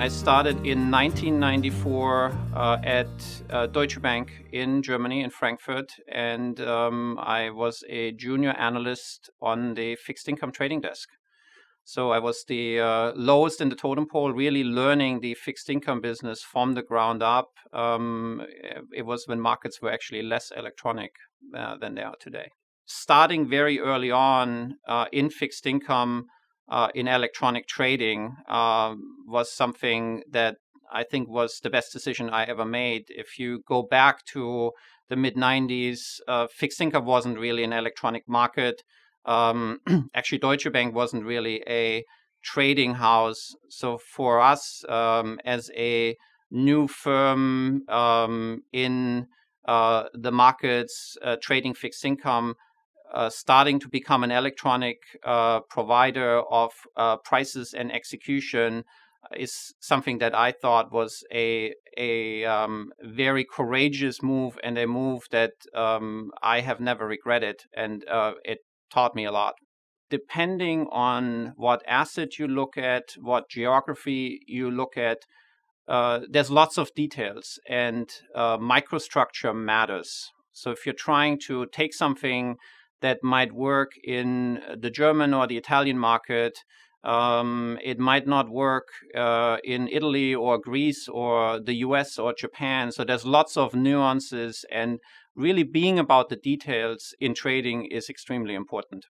I started in 1994 at Deutsche Bank in Germany, in Frankfurt, and I was a junior analyst on the fixed income trading desk. So I was the lowest in the totem pole, really learning the fixed income business from the ground up. It was when markets were actually less electronic than they are today. Starting very early on in fixed income, in electronic trading was something that I think was the best decision I ever made. If you go back to the mid 90s, fixed income wasn't really an electronic market. Actually, Deutsche Bank wasn't really a trading house. So for us, as a new firm in the markets, trading fixed income, starting to become an electronic provider of prices and execution is something that I thought was a very courageous move, and a move that I have never regretted, and it taught me a lot. Depending on what asset you look at, what geography you look at, there's lots of details, and microstructure matters. So if you're trying to take something that might work in the German or the Italian market, it might not work in Italy or Greece or the US or Japan. So there's lots of nuances, and really being about the details in trading is extremely important.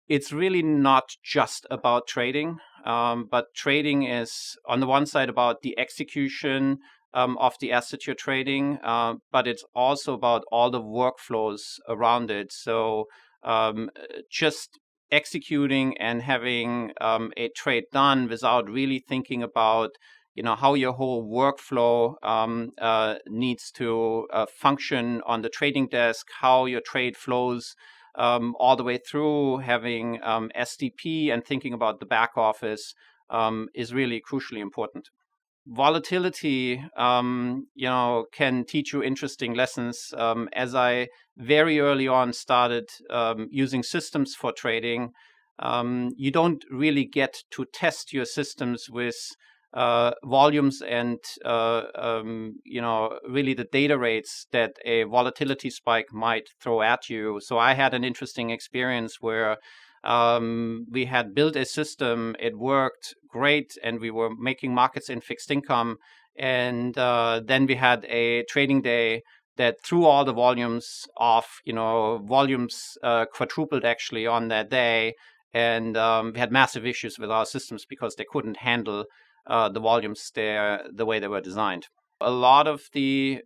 It's really not just about trading, but trading is on the one side about the execution of the asset you're trading, but it's also about all the workflows around it. So just executing and having a trade done without really thinking about how your whole workflow needs to function on the trading desk, how your trade flows all the way through, having SDP and thinking about the back office is really crucially important. Volatility, can teach you interesting lessons. As I very early on started using systems for trading, you don't really get to test your systems with volumes and really the data rates that a volatility spike might throw at you. So I had an interesting experience where we had built a system, it worked great, and we were making markets in fixed income. And then we had a trading day that threw all the volumes off. Volumes quadrupled actually on that day. And we had massive issues with our systems because they couldn't handle the volumes there the way they were designed. A lot of the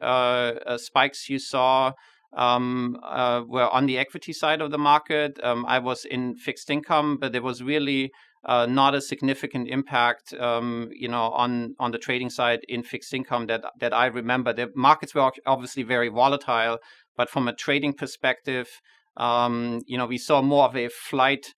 spikes you saw were on the equity side of the market. I was in fixed income, but there was really not a significant impact, on the trading side in fixed income that I remember. The markets were obviously very volatile, but from a trading perspective, we saw more of a flight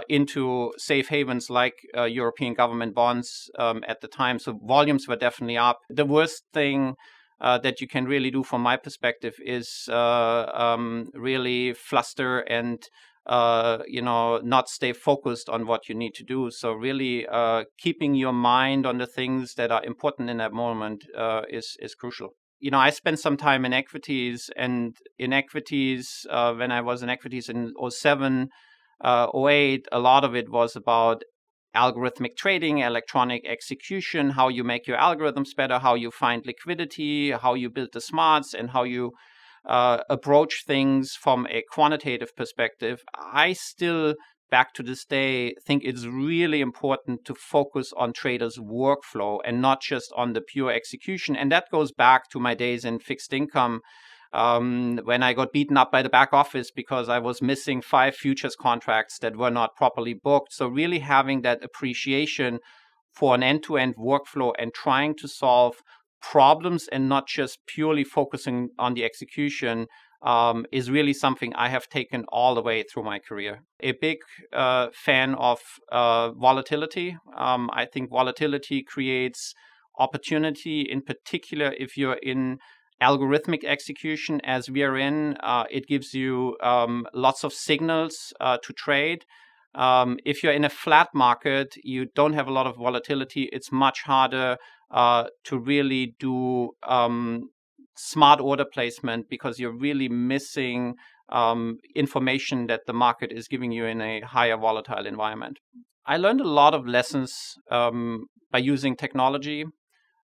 into safe havens like European government bonds at the time. So volumes were definitely up. The worst thing that you can really do from my perspective is really fluster and not stay focused on what you need to do. So really keeping your mind on the things that are important in that moment is crucial. I spent some time in equities, and in equities, when I was in equities in 2007, 2008, a lot of it was about algorithmic trading, electronic execution, how you make your algorithms better, how you find liquidity, how you build the smarts, and how you approach things from a quantitative perspective. I still, back to this day, think it's really important to focus on traders' workflow and not just on the pure execution. And that goes back to my days in fixed income, when I got beaten up by the back office because I was missing 5 futures contracts that were not properly booked. So really having that appreciation for an end-to-end workflow and trying to solve problems and not just purely focusing on the execution is really something I have taken all the way through my career. A big fan of volatility. I think volatility creates opportunity, in particular if you're in algorithmic execution as we are in. It gives you lots of signals to trade. If you're in a flat market, you don't have a lot of volatility. It's much harder to really do smart order placement because you're really missing information that the market is giving you in a higher volatile environment. I learned a lot of lessons by using technology.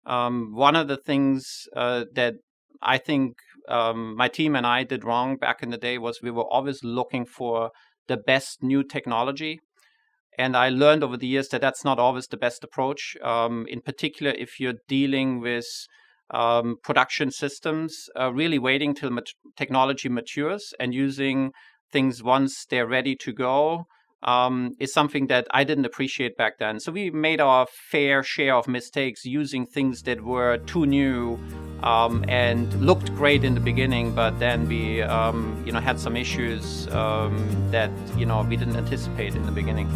One of the things that I think my team and I did wrong back in the day was we were always looking for the best new technology. And I learned over the years that that's not always the best approach. In particular, if you're dealing with production systems, really waiting till technology matures and using things once they're ready to go is something that I didn't appreciate back then. So we made our fair share of mistakes using things that were too new and looked great in the beginning, but then we had some issues that we didn't anticipate in the beginning.